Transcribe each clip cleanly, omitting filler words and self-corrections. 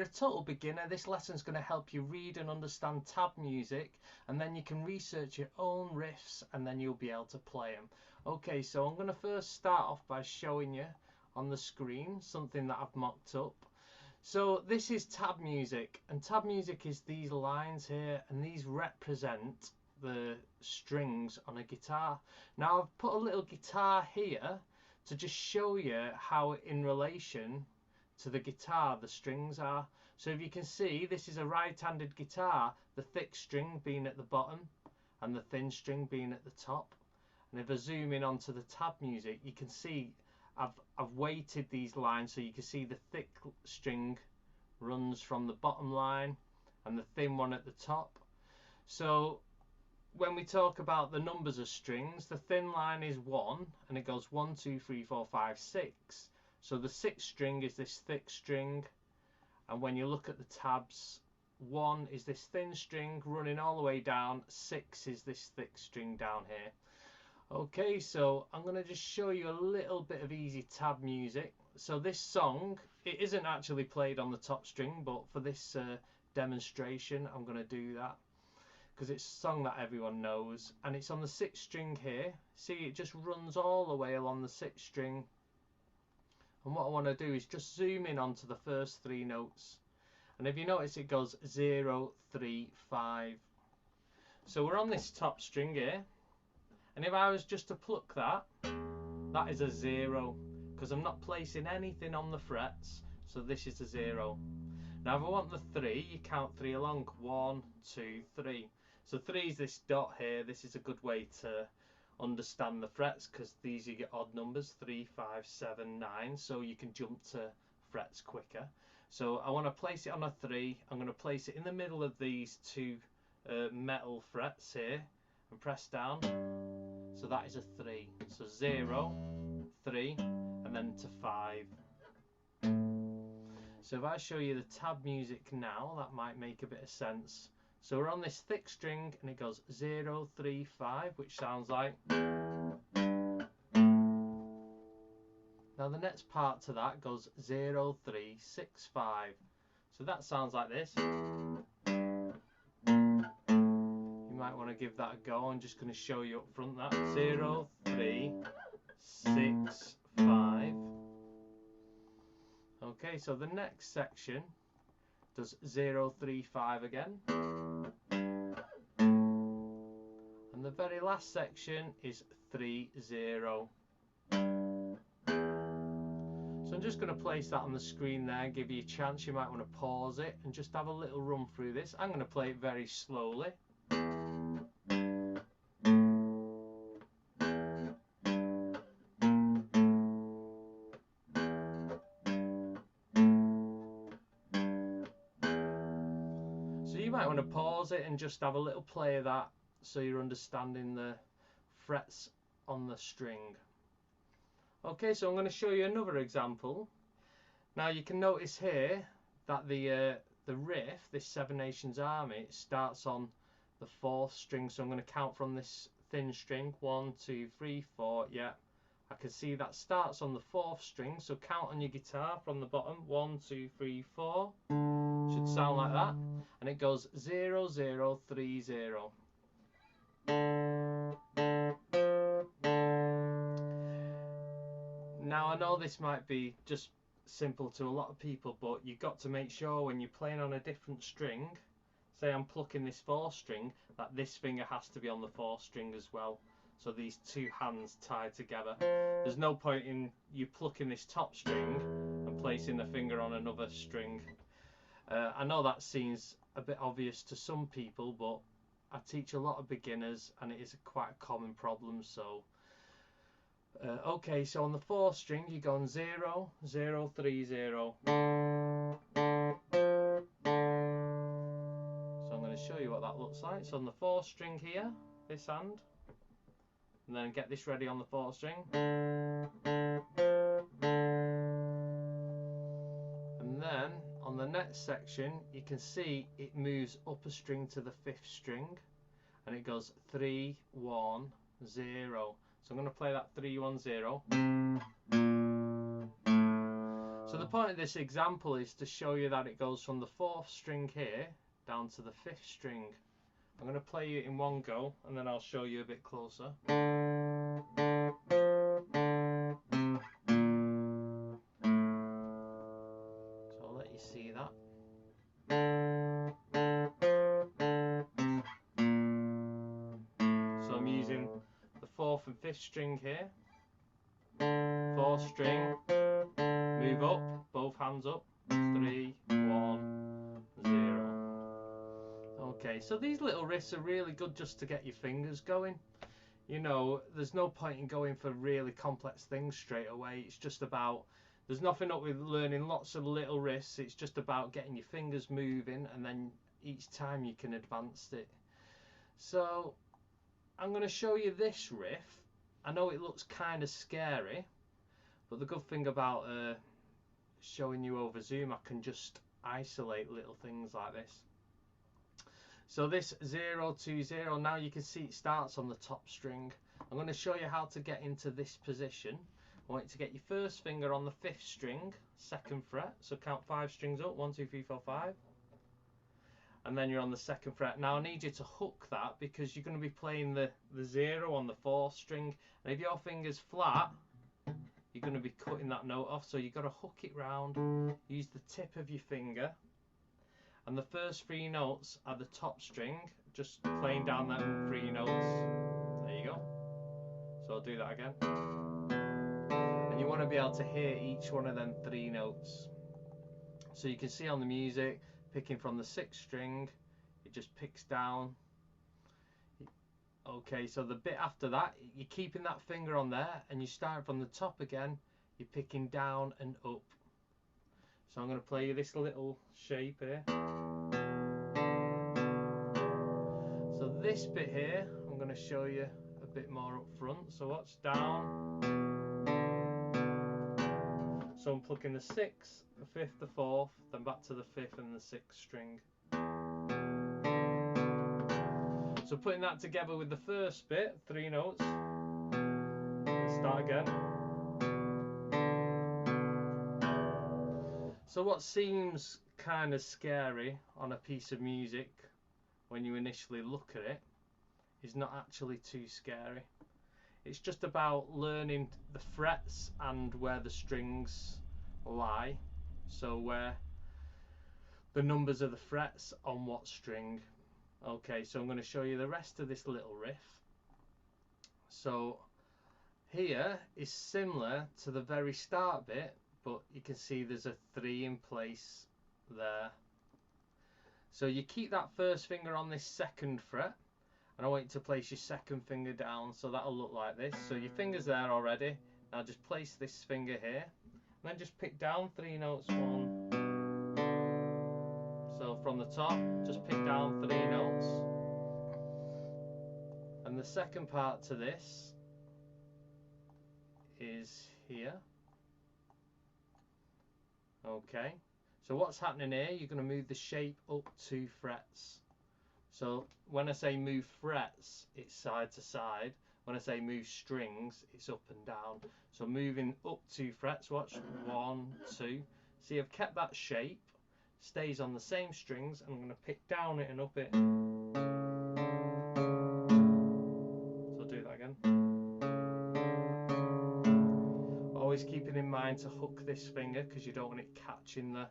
you're a total beginner, this lesson's going to help you read and understand tab music, and then you can research your own riffs and then you'll be able to play them. Okay, so I'm going to first start off by showing you on the screen something that I've mocked up. So this is tab music, and tab music is these lines here, and these represent the strings on a guitar. Now I've put a little guitar here to just show you how in relation to the guitar the strings are. So if you can see, this is a right-handed guitar, the thick string being at the bottom and the thin string being at the top. And if I zoom in onto the tab music, you can see I've weighted these lines so you can see the thick string runs from the bottom line and the thin one at the top. So when we talk about the numbers of strings, the thin line is 1 and it goes 1, 2, 3, 4, 5, 6. So the 6th string is this thick string, and when you look at the tabs, 1 is this thin string running all the way down, 6 is this thick string down here. Okay, so I'm going to just show you a little bit of easy tab music. So this song, it isn't actually played on the top string, but for this demonstration I'm going to do that because it's a song that everyone knows, and it's on the 6th string here. See, it just runs all the way along the 6th string. And what I want to do is just zoom in onto the first 3 notes. And if you notice, it goes 0, 3, 5. So we're on this top string here. And if I was just to pluck that, that is a 0. Because I'm not placing anything on the frets. So this is a 0. Now if I want the 3, you count 3 along. 1, 2, 3. So 3 is this dot here. This is a good way to understand the frets, because these you get odd numbers, 3, 5, 7, 9, so you can jump to frets quicker. So I want to place it on a 3. I'm going to place it in the middle of these 2 metal frets here and press down. So that is a 3. So 0, 3, and then to 5. So if I show you the tab music now, that might make a bit of sense. So we're on this thick string and it goes 0, 3, 5, which sounds like. Now the next part to that goes 0, 3, 6, 5. So that sounds like this. You might want to give that a go. I'm just going to show you up front that. 0, 3, 6, 5. Okay, so the next section does 0, 3, 5 again. And the very last section is 3, 0. So I'm just going to place that on the screen there, give you a chance. You might want to pause it and just have a little run through this. I'm going to play it very slowly. So you might want to pause it and just have a little play of that so you're understanding the frets on the string. Okay, so I'm going to show you another example. Now you can notice here that the riff, this Seven Nations Army, starts on the 4th string. So I'm going to count from this thin string. 1, 2, 3, 4. Yeah, I can see that starts on the 4th string. So count on your guitar from the bottom. 1, 2, 3, 4. Should sound like that. And it goes 0, 0, 3, 0. Now I know this might be just simple to a lot of people, but you've got to make sure when you're playing on a different string, say I'm plucking this 4th string, that this finger has to be on the 4th string as well. So these 2 hands tied together. There's no point in you plucking this top string and placing the finger on another string. I know that seems a bit obvious to some people, but I teach a lot of beginners and it is quite a common problem. So okay, so on the 4th string you're going 0, 0, 3, 0. So I'm going to show you what that looks like. So on the 4th string here, this hand, and then get this ready on the 4th string. And then on the next section you can see it moves up a string to the 5th string and it goes 3, 1, 0. So I'm going to play that 3, 1, 0. So the point of this example is to show you that it goes from the 4th string here down to the 5th string. I'm going to play it in one go and then I'll show you a bit closer. So I'll let you see that. So I'm using the 4th and 5th string here. 4th string, move up, both hands up, 3, 1, 0. Okay, so these little riffs are really good just to get your fingers going. You know, there's no point in going for really complex things straight away. It's just about, there's nothing up with learning lots of little riffs. It's just about getting your fingers moving, and then each time you can advance it. So I'm going to show you this riff. I know it looks kind of scary, but the good thing about showing you over Zoom, I can just isolate little things like this. So this 0, 2, 0, now you can see it starts on the top string. I'm going to show you how to get into this position. I want you to get your first finger on the 5th string, 2nd fret, so count 5 strings up, 1, 2, 3, 4, 5. And then you're on the 2nd fret. Now I need you to hook that because you're going to be playing the 0 on the 4th string. And if your finger's flat, you're going to be cutting that note off. So you've got to hook it round, use the tip of your finger. And the first 3 notes are the top string, just playing down them 3 notes. There you go. So I'll do that again. And you want to be able to hear each one of them 3 notes. So you can see on the music, picking from the 6th string, it just picks down. Okay, so the bit after that, you're keeping that finger on there and you start from the top again, you're picking down and up. So I'm going to play you this little shape here. So this bit here, I'm going to show you a bit more up front. So what's down? So I'm plucking the 6th, the 5th, the 4th, then back to the 5th and the 6th string. So putting that together with the first bit, 3 notes, start again. So what seems kind of scary on a piece of music when you initially look at it is not actually too scary. It's just about learning the frets and where the strings lie. So where the numbers of the frets on what string. Okay, so I'm going to show you the rest of this little riff. So here is similar to the very start bit, but you can see there's a 3 in place there. So you keep that first finger on this 2nd fret, and I want you to place your 2nd finger down, so that'll look like this. So your finger's there already. Now just place this finger here, and then just pick down 3 notes. 1. So from the top, just pick down 3 notes. And the second part to this is here. Okay, so what's happening here, you're going to move the shape up 2 frets. So when I say move frets, it's side to side. When I say move strings, it's up and down. So moving up 2 frets, watch, 1, 2. See, I've kept that shape, stays on the same strings, and I'm going to pick down it and up it. So I'll do that again. Always keeping in mind to hook this finger because you don't want it catching the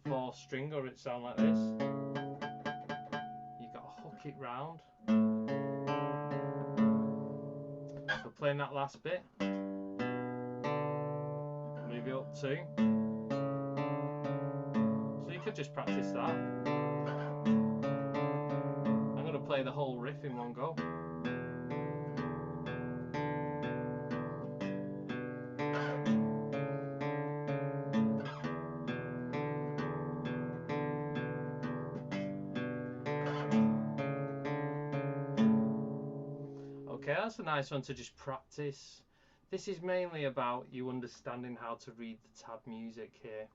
4th string or it sound like this. You've got to hook it round. So playing that last bit. Move it up 2. So you could just practice that. I'm going to play the whole riff in one go. Okay, that's a nice one to just practice. This is mainly about you understanding how to read the tab music here.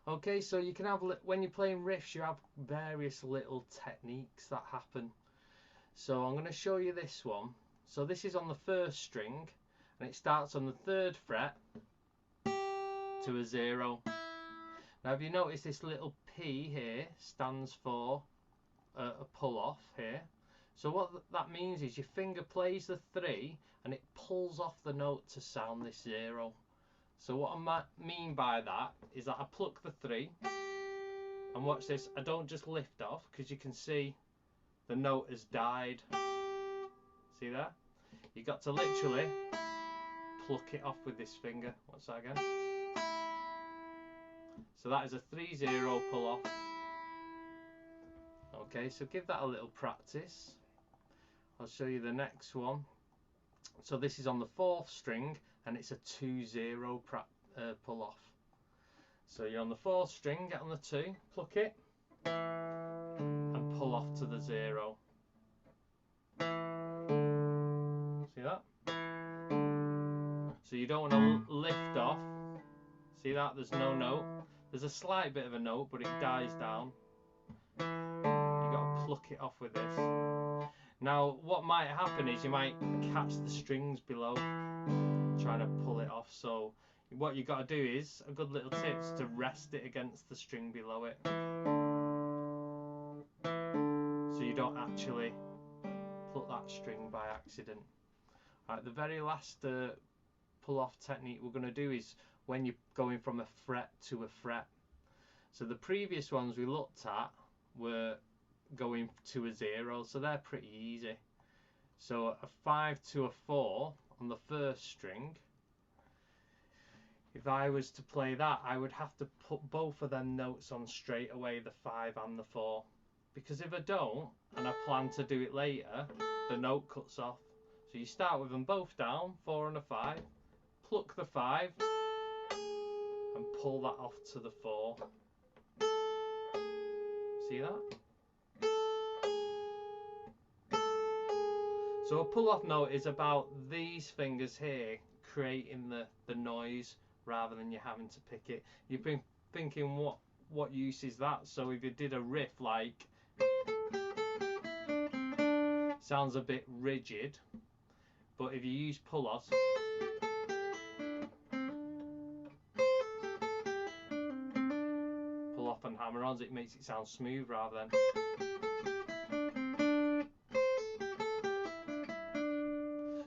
Okay, so you can have, when you're playing riffs, you have various little techniques that happen. So I'm going to show you this one. So this is on the 1st string, and it starts on the 3rd fret, to a 0. Now if you notice, this little P here stands for a pull off here. So what that means is your finger plays the 3 and it pulls off the note to sound this 0. So what I mean by that is that I pluck the 3, and watch this, I don't just lift off, because you can see the note has died. See that? You got to literally pluck it off with this finger. What's that again? So that is a 3-0 pull off. Okay, so give that a little practice. I'll show you the next one. So this is on the 4th string and it's a 2-0 pull off. So you're on the 4th string, get on the 2, pluck it and pull off to the 0. See that? So you don't want to lift off. See that? There's no note. There's a slight bit of a note, but it dies down. You got to pluck it off with this. Now what might happen is you might catch the strings below trying to pull it off. So what you got to do is, a good little tip is to rest it against the string below it, so you don't actually pluck that string by accident. Right, the very last pull off technique we're going to do is when you're going from a fret to a fret. So the previous ones we looked at were going to a 0, so they're pretty easy. So a 5 to a 4 on the 1st string, if I was to play that, I would have to put both of them notes on straight away, the 5 and the 4, because if I don't and I plan to do it later, the note cuts off. So you start with them both down, 4 and a 5, pluck the 5 and pull that off to the 4. See that? So a pull-off note is about these fingers here creating the noise rather than you having to pick it. You've been thinking, what use is that? So if you did a riff like, sounds a bit rigid, but if you use pull-offs, pull-off and hammer-ons, it makes it sound smooth rather than.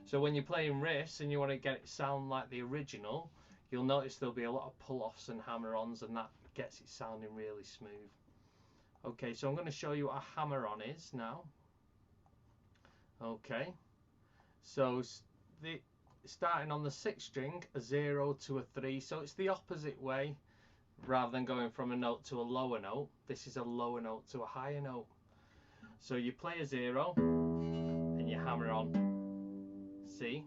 So when you're playing riffs and you want to get it sound like the original, you'll notice there'll be a lot of pull-offs and hammer-ons, and that gets it sounding really smooth. Okay, so I'm going to show you what a hammer-on is now. Okay, so starting on the 6th string, a 0 to a 3, so it's the opposite way. Rather than going from a note to a lower note, this is a lower note to a higher note. So you play a 0 and you hammer on. See?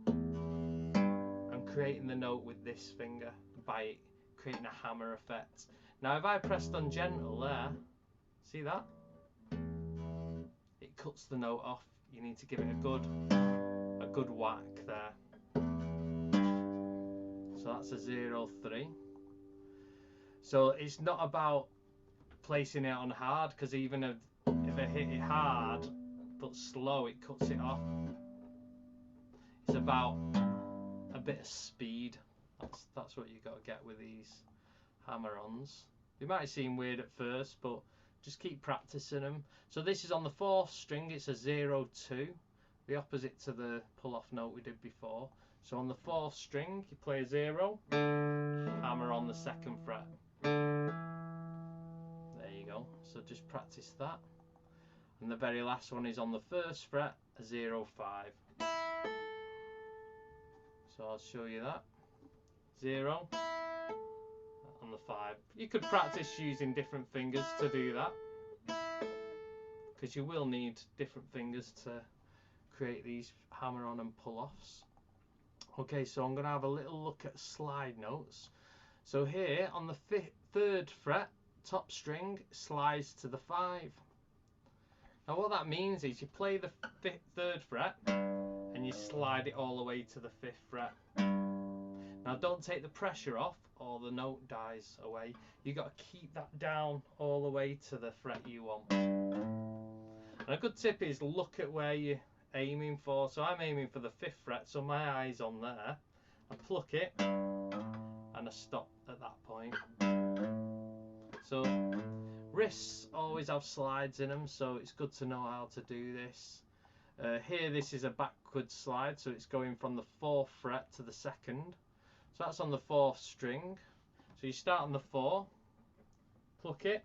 I'm creating the note with this finger by creating a hammer effect. Now if I pressed on gentle there, see that? It cuts the note off. You need to give it a good whack there. So that's a 0-3. So it's not about placing it on hard, because even if I hit it hard but slow, it cuts it off. It's about a bit of speed. That's what you got to get with these hammer-ons. They might seem weird at first, but just keep practicing them. So this is on the 4th string. It's a 0-2, the opposite to the pull-off note we did before. So on the 4th string, you play a 0, hammer on the 2nd fret. There you go. So just practice that. And the very last one is on the 1st fret, a 0-5. So I'll show you that. 0 on the 5. You could practice using different fingers to do that, because you will need different fingers to create these hammer-on and pull-offs. Okay, so I'm going to have a little look at slide notes. So here on the 3rd fret, top string, slides to the 5. Now what that means is you play the 3rd fret and you slide it all the way to the 5th fret. Now don't take the pressure off or the note dies away. You got to keep that down all the way to the fret you want. And a good tip is look at where you're aiming for. So I'm aiming for the 5th fret, so my eye's on there. I pluck it and I stop at that point. So riffs always have slides in them, so it's good to know how to do this. Here this is a backward slide, so it's going from the 4th fret to the 2nd. So that's on the 4th string. So you start on the 4, pluck it,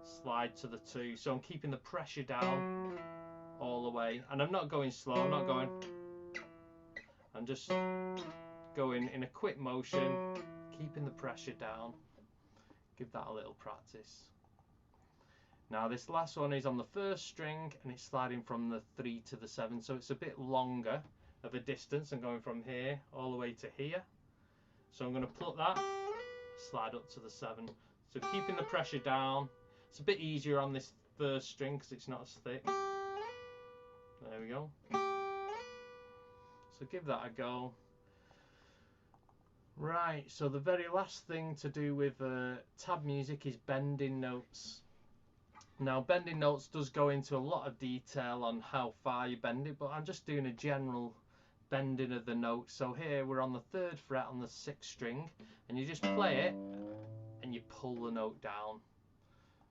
slide to the 2. So I'm keeping the pressure down all the way, and I'm not going slow, I'm not going, I'm just going in a quick motion, keeping the pressure down. Give that a little practice. Now this last one is on the 1st string and it's sliding from the 3 to the 7, so it's a bit longer of a distance. I'm going from here all the way to here. So I'm going to pluck that, slide up to the 7. So keeping the pressure down. It's a bit easier on this 1st string because it's not as thick. There we go. So give that a go. Right, so the very last thing to do with tab music is bending notes. Now bending notes does go into a lot of detail on how far you bend it, but I'm just doing a general bending of the note. So here we're on the 3rd fret on the 6th string, and you just play it and you pull the note down.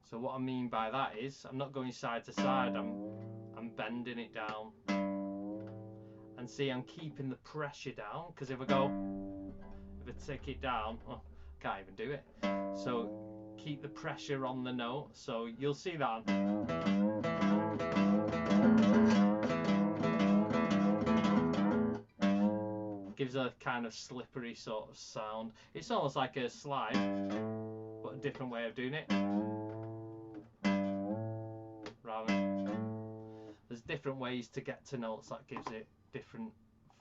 So what I mean by that is I'm not going side to side, I'm bending it down. And see, I'm keeping the pressure down, because if I take it down, oh, I can't even do it. So keep the pressure on the note, so you'll see that. Gives a kind of slippery sort of sound. It's almost like a slide, but a different way of doing it. There's different ways to get to notes that gives it different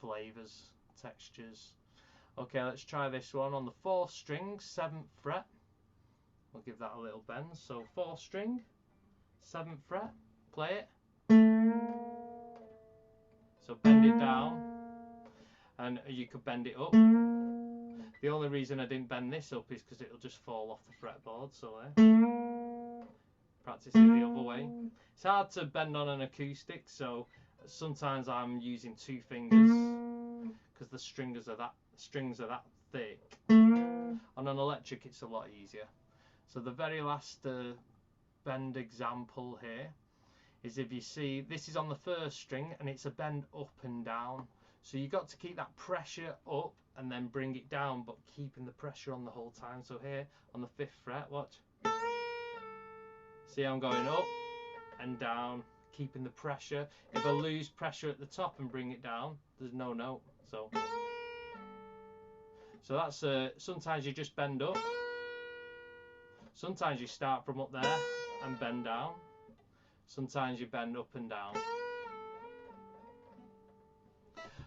flavours, textures. Okay, let's try this one on the 4th string, 7th fret. We'll give that a little bend. So 4th string, 7th fret, play it. So bend it down, and you could bend it up. The only reason I didn't bend this up is because it'll just fall off the fretboard. So practice it the other way. It's hard to bend on an acoustic, so sometimes I'm using 2 fingers because the strings are that thick. On an electric it's a lot easier. So the very last bend example here is, if you see, this is on the 1st string and it's a bend up and down. So you got to keep that pressure up and then bring it down, but keeping the pressure on the whole time. So here on the 5th fret, watch. See, I'm going up and down, keeping the pressure. If I lose pressure at the top and bring it down, there's no note. So that's sometimes you just bend up. Sometimes you start from up there and bend down. Sometimes you bend up and down.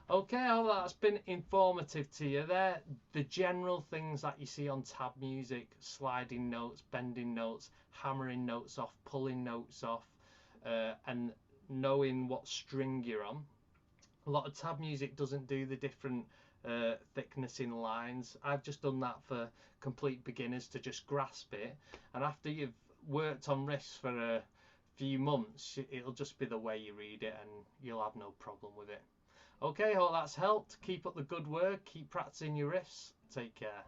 Okay, I hope that's been informative to you. They're the general things that you see on tab music: sliding notes, bending notes, hammering notes off, pulling notes off, and knowing what string you're on. A lot of tab music doesn't do the different thickness in lines. I've just done that for complete beginners to just grasp it, and after you've worked on riffs for a few months, it'll just be the way you read it and you'll have no problem with it. Okay, hope that's helped. Keep up the good work, keep practicing your riffs. Take care.